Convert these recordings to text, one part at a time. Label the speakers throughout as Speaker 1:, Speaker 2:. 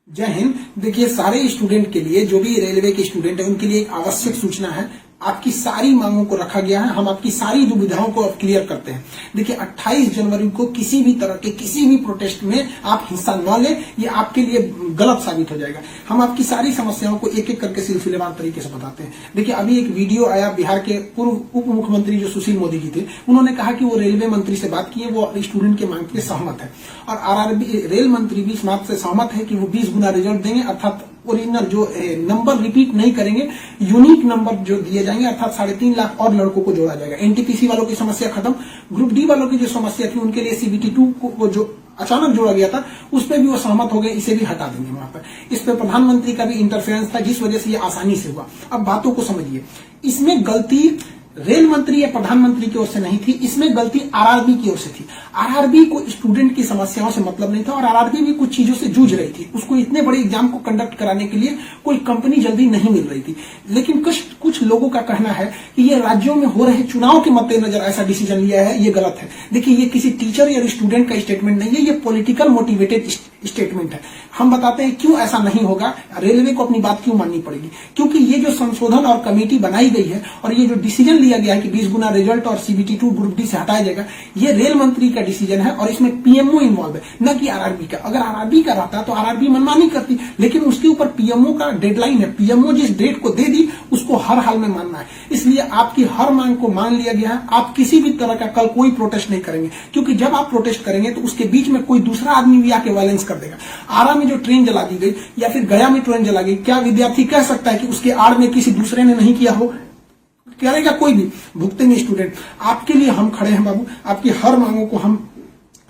Speaker 1: जय हिंद। देखिए, सारे स्टूडेंट के लिए, जो भी रेलवे के स्टूडेंट है, उनके लिए एक आवश्यक सूचना है। आपकी सारी मांगों को रखा गया है। हम आपकी सारी दुविधाओं को अब क्लियर करते हैं। देखिए, 28 जनवरी को किसी भी तरह के किसी भी प्रोटेस्ट में आप हिस्सा न लें, ये आपके लिए गलत साबित हो जाएगा। हम आपकी सारी समस्याओं को एक एक करके सिलसिलेवार तरीके से बताते हैं। देखिए, अभी एक वीडियो आया, बिहार के पूर्व उप मुख्यमंत्री जो सुशील मोदी जी थे, उन्होंने कहा कि वो रेलवे मंत्री से बात किए, वो स्टूडेंट के मांग के सहमत है और आरआरबी रेल मंत्री भी इस बात से सहमत है कि वो 20 गुना रिजल्ट देंगे, अर्थात ओरिजिनल जो नंबर रिपीट नहीं करेंगे, यूनिक नंबर जो दिए जाएंगे, अर्थात 3.5 लाख और लड़कों को जोड़ा जाएगा। एनटीपीसी वालों की समस्या खत्म। ग्रुप डी वालों की जो समस्या थी, उनके लिए सीबीटी 2 को जो अचानक जोड़ा गया था, उस पर भी वो सहमत हो गए, इसे भी हटा देंगे वहां पर। इस पर प्रधानमंत्री का भी इंटरफेरेंस था, जिस वजह से ये आसानी से हुआ। अब बातों को समझिए, इसमें गलती रेल मंत्री या प्रधानमंत्री की ओर से नहीं थी, इसमें गलती आरआरबी की ओर से थी। आरआरबी को स्टूडेंट की समस्याओं से मतलब नहीं था और आरआरबी भी कुछ चीजों से जूझ रही थी। उसको इतने बड़े एग्जाम को कंडक्ट कराने के लिए कोई कंपनी जल्दी नहीं मिल रही थी। लेकिन कुछ लोगों का कहना है कि ये राज्यों में हो रहे चुनाव के मद्देनजर ऐसा डिसीजन लिया है, ये गलत है। देखिए, ये किसी टीचर या स्टूडेंट का स्टेटमेंट नहीं है, ये पॉलिटिकल मोटिवेटेड स्टेटमेंट है। हम बताते हैं क्यों ऐसा नहीं होगा, रेलवे को अपनी बात क्यों माननी पड़ेगी। क्योंकि ये जो संशोधन और कमेटी बनाई गई है और ये जो डिसीजन लिया गया है कि 20 गुना रिजल्ट और सीबीटी 2 ग्रुप डी से हटाया जाएगा, ये रेल मंत्री का डिसीजन है और इसमें पीएमओ इन्वॉल्व है, न कि आरआरबी का। अगर आरआरबी का रहता तो आरआरबी मनमानी करती, लेकिन उसके ऊपर पीएमओ का डेडलाइन है। पीएमओ जिस डेट को दे दी, उसको हर हाल में मानना है। इसलिए आपकी हर मांग को मान लिया गया है। आप किसी भी तरह का कल कोई प्रोटेस्ट नहीं करेंगे, क्योंकि जब आप प्रोटेस्ट करेंगे तो उसके बीच में कोई दूसरा आदमी भी आके वायलेंस कर देगा। आरा में जो ट्रेन जला दी गई या फिर गया में ट्रेन जला गई, क्या विद्यार्थी कह सकता है कि उसके आड़ में किसी दूसरे ने नहीं किया हो? करेगा कोई भी, भुगतेंगे स्टूडेंट। आपके लिए हम खड़े हैं बाबू। आपकी हर मांगों को हम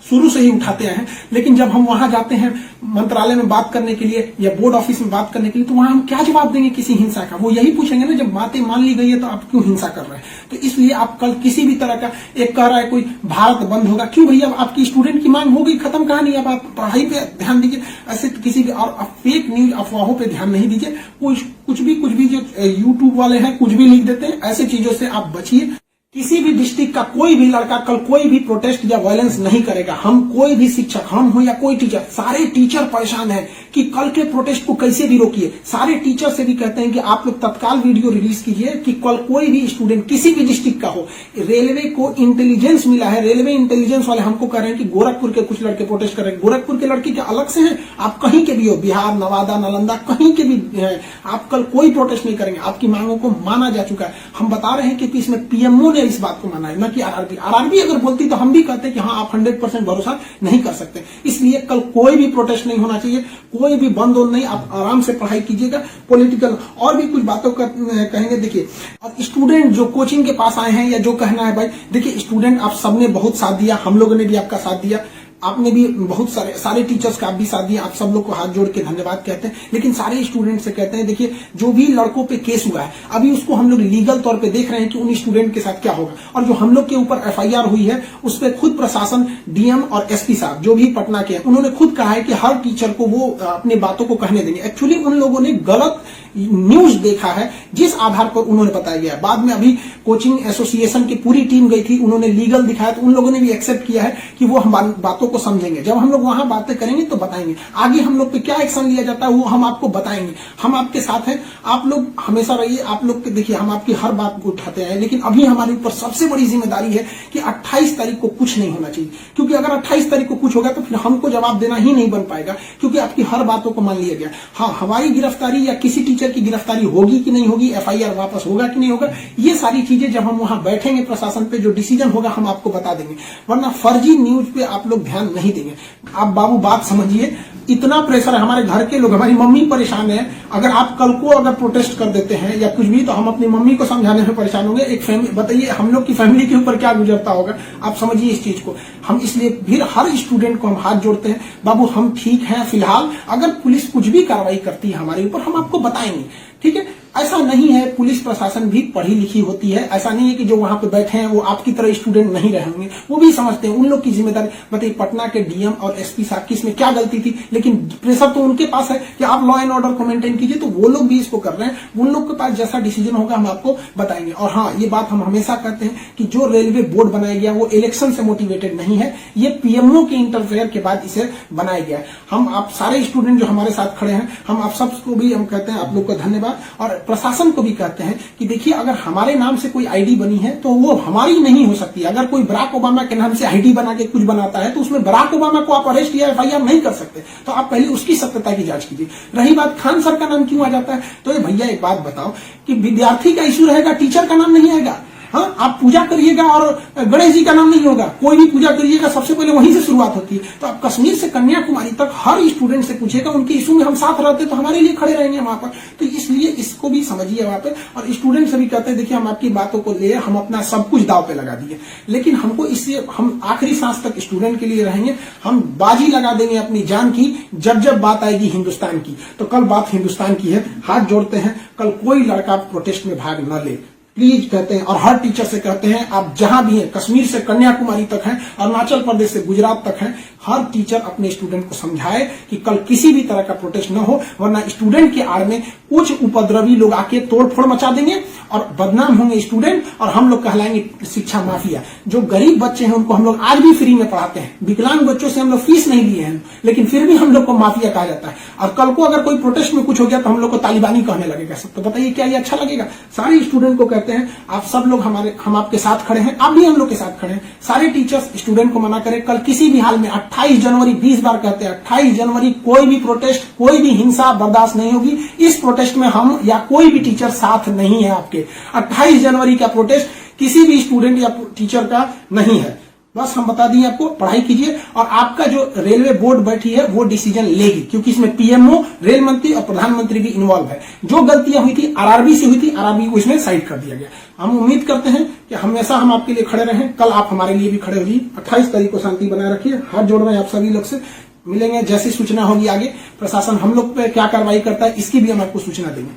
Speaker 1: शुरू से ही उठाते हैं। लेकिन जब हम वहां जाते हैं मंत्रालय में बात करने के लिए या बोर्ड ऑफिस में बात करने के लिए, तो वहां हम क्या जवाब देंगे किसी हिंसा का? वो यही पूछेंगे ना, जब बातें मान ली गई है तो आप क्यों हिंसा कर रहे हैं? तो इसलिए आप कल किसी भी तरह का, एक कह रहा है कोई भारत बंद होगा, क्यों भैया? आपकी स्टूडेंट की मांग हो गई, खत्म कहानी। अब आप पढ़ाई पे ध्यान दीजिए, ऐसे किसी भी और फेक न्यूज अफवाहों पे ध्यान नहीं दीजिए। कुछ भी जो यूट्यूब वाले हैं कुछ भी लिख देते हैं, ऐसे चीजों से आप बचिए। किसी भी डिस्ट्रिक्ट का कोई भी लड़का कल कोई भी प्रोटेस्ट या वायलेंस नहीं करेगा। हम कोई भी शिक्षक, हम हो या कोई टीचर, सारे टीचर परेशान हैं कि कल के प्रोटेस्ट को कैसे भी रोकिए। सारे टीचर से भी कहते हैं कि आप लोग तत्काल वीडियो रिलीज कीजिए कि कल कोई भी स्टूडेंट किसी भी डिस्ट्रिक्ट का हो। रेलवे को इंटेलिजेंस मिला है, रेलवे इंटेलिजेंस वाले हमको कह रहे हैं कि गोरखपुर के कुछ लड़के प्रोटेस्ट कर रहे हैं। गोरखपुर के लड़के क्या अलग से हैं? आप कहीं के भी हो, बिहार, नवादा, नालंदा, कहीं के भी हैं, आप कल कोई प्रोटेस्ट नहीं करेंगे। आपकी मांगों को माना जा चुका है। हम बता रहे हैं कि इसमें पीएमओ ने इस बात को माना है, न कि आरआरबी। आरआरबी अगर बोलती तो हम भी कहते कि हाँ, आप 100% भरोसा नहीं कर सकते। इसलिए कल कोई भी प्रोटेस्ट नहीं होना चाहिए, कोई भी बंद नहीं। आप आराम से पढ़ाई कीजिएगा। पॉलिटिकल और भी कुछ बातों का कहेंगे। देखिए, और स्टूडेंट जो कोचिंग के पास आए हैं या जो कहना है, भाई देखिए, स्टूडेंट आप सबने बहुत साथ दिया, हम लोगों ने भी आपका साथ दिया, आपने भी बहुत सारे टीचर्स का आप भी साथ दिया। आप सब लोग को हाथ जोड़ के धन्यवाद कहते हैं। लेकिन सारे स्टूडेंट से कहते हैं, देखिए, जो भी लड़कों पे केस हुआ है, अभी उसको हम लोग लीगल तौर पे देख रहे हैं कि उन स्टूडेंट के साथ क्या होगा। और जो हम लोग के ऊपर एफआईआर हुई है, उस पर खुद प्रशासन, डीएम और एसपी साहब जो भी पटना के हैं, उन्होंने खुद कहा है कि हर टीचर को वो अपनी बातों को कहने देंगे। एक्चुअली उन लोगों ने गलत न्यूज देखा है, जिस आधार पर उन्होंने बताया गया। बाद में अभी कोचिंग एसोसिएशन की पूरी टीम गई थी, उन्होंने लीगल दिखाया, तो उन लोगों ने भी एक्सेप्ट किया है कि वो हम बातों को समझेंगे। जब हम लोग वहां बातें करेंगे तो बताएंगे। आगे हम लोग पे क्या एक्शन लिया जाता है वो हम आपको बताएंगे। हम आपके साथ हैं, आप लोग हमेशा रहिए। आप लोग के देखिए, हम आपकी हर बात को उठाते हैं। लेकिन अभी हमारे ऊपर सबसे बड़ी जिम्मेदारी है कि 28 तारीख को कुछ नहीं होना चाहिए, क्योंकि अगर 28 तारीख को कुछ होगा तो फिर हमको जवाब देना ही नहीं बन पाएगा, क्योंकि आपकी हर बातों को मान लिया गया। हाँ, हमारी गिरफ्तारी या किसी टीचर की गिरफ्तारी होगी कि नहीं होगी, एफआईआर वापस होगा कि नहीं होगा, ये सारी चीजें जब हम वहां बैठेंगे प्रशासन पे, जो डिसीजन होगा हम आपको बता देंगे। वरना फर्जी न्यूज पे आप लोग ध्यान नहीं देंगे। आप बाबू बात समझिए, इतना प्रेशर है। हमारे घर के लोग, हमारी मम्मी परेशान है। अगर आप कल को अगर प्रोटेस्ट कर देते हैं या कुछ भी, तो हम अपनी मम्मी को समझाने में परेशान होंगे। एक फैमिली, बताइए हम लोग की फैमिली के ऊपर क्या गुजरता होगा। आप समझिए इस चीज को। हम इसलिए फिर हर स्टूडेंट को हम हाथ जोड़ते हैं, बाबू हम ठीक हैं फिलहाल। अगर पुलिस कुछ भी कार्रवाई करती है हमारे ऊपर, हम आपको बताएंगे, ठीक है? ऐसा नहीं है, पुलिस प्रशासन भी पढ़ी लिखी होती है। ऐसा नहीं है कि जो वहां पे बैठे हैं वो आपकी तरह स्टूडेंट नहीं रहे होंगे, वो भी समझते हैं, उन लोग की जिम्मेदारी। बताइए पटना के डीएम और एसपी साहब की इसमें क्या गलती थी, लेकिन प्रेशर तो उनके पास है कि आप लॉ एंड ऑर्डर को मेंटेन कीजिए, तो वो लोग भी इसको कर रहे हैं। उन लोग के पास जैसा डिसीजन होगा हम आपको बताएंगे। और हाँ, ये बात हम हमेशा कहते हैं कि जो रेलवे बोर्ड बनाया गया वो इलेक्शन से मोटिवेटेड नहीं है, ये पीएमओ के इंटरफेयर के बाद इसे बनाया गया है। हम आप सारे स्टूडेंट जो हमारे साथ खड़े हैं, हम आप सबको भी हम कहते हैं आप लोग का धन्यवाद, और प्रशासन को भी कहते हैं कि देखिए अगर हमारे नाम से कोई आईडी बनी है तो वो हमारी नहीं हो सकती। अगर कोई बराक ओबामा के नाम से आईडी बना के कुछ बनाता है तो उसमें बराक ओबामा को आप अरेस्ट या एफआईआर नहीं कर सकते, तो आप पहले उसकी सत्यता की जांच कीजिए। रही बात खान सर का नाम क्यों आ जाता है, तो ये भैया एक बात बताओ कि विद्यार्थी का इशू रहेगा, टीचर का नाम नहीं आएगा। हाँ, आप पूजा करिएगा और गणेश जी का नाम नहीं होगा, कोई भी पूजा करिएगा सबसे पहले वहीं से शुरुआत होती है। तो आप कश्मीर से कन्याकुमारी तक हर स्टूडेंट से पूछिएगा, उनके इशू में हम साथ रहते तो हमारे लिए खड़े रहेंगे वहां पर। तो इसलिए इसको भी समझिए वहां पे। और स्टूडेंट से भी कहते हैं देखिए हम आपकी बातों को ले, हम अपना सब कुछ दाव पे लगा दिए, लेकिन हमको इससे हम आखिरी सांस तक स्टूडेंट के लिए रहेंगे। हम बाजी लगा देंगे अपनी जान की जब जब बात आएगी हिंदुस्तान की। तो कल बात हिंदुस्तान की है, हाथ जोड़ते हैं, कल कोई लड़का प्रोटेस्ट में भाग न ले प्लीज कहते हैं। और हर टीचर से कहते हैं आप जहां भी हैं, कश्मीर से कन्याकुमारी तक हैं, अरुणाचल प्रदेश से गुजरात तक हैं, हर टीचर अपने स्टूडेंट को समझाए कि कल किसी भी तरह का प्रोटेस्ट न हो, वरना स्टूडेंट के आड़ में कुछ उपद्रवी लोग आके तोड़फोड़ मचा देंगे और बदनाम होंगे स्टूडेंट, और हम लोग कहलाएंगे शिक्षा माफिया। जो गरीब बच्चे हैं उनको हम लोग आज भी फ्री में पढ़ाते हैं, विकलांग बच्चों से हम लोग फीस नहीं लिए हैं, लेकिन फिर भी हम लोग को माफिया कहा जाता है। और कल को अगर कोई प्रोटेस्ट में कुछ हो गया तो हम लोग को तालिबानी कहने लगेगा सब। तो बताइए क्या ये अच्छा लगेगा? सारे स्टूडेंट को कहते हैं आप सब लोग हम आपके साथ खड़े हैं, आप भी हम लोग के साथ खड़े हैं। सारे टीचर्स स्टूडेंट को मना करें, कल किसी भी हाल में 28 जनवरी 20 बार कहते हैं 28 जनवरी कोई भी प्रोटेस्ट, कोई भी हिंसा बर्दाश्त नहीं होगी। इस प्रोटेस्ट में हम या कोई भी टीचर साथ नहीं है आपके। 28 जनवरी का प्रोटेस्ट किसी भी स्टूडेंट या टीचर का नहीं है। बस हम बता दिए आपको, पढ़ाई कीजिए और आपका जो रेलवे बोर्ड बैठी है वो डिसीजन लेगी, क्योंकि इसमें पीएमओ, रेल मंत्री और प्रधानमंत्री भी इन्वॉल्व है। जो गलतियां हुई थी आरआरबी से हुई थी, आरआरबी को इसमें साइड कर दिया गया। हम उम्मीद करते हैं कि हमेशा हम आपके लिए खड़े रहें, कल आप हमारे लिए भी खड़े होगी। 28 तारीख को शांति बनाए रखिए। हाथ जोड़ रहे हैं आप सभी लोग से, मिलेंगे जैसी सूचना होगी आगे। प्रशासन हम लोग पे क्या कार्रवाई करता है इसकी भी हम आपको सूचना देंगे।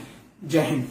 Speaker 1: जय हिंद।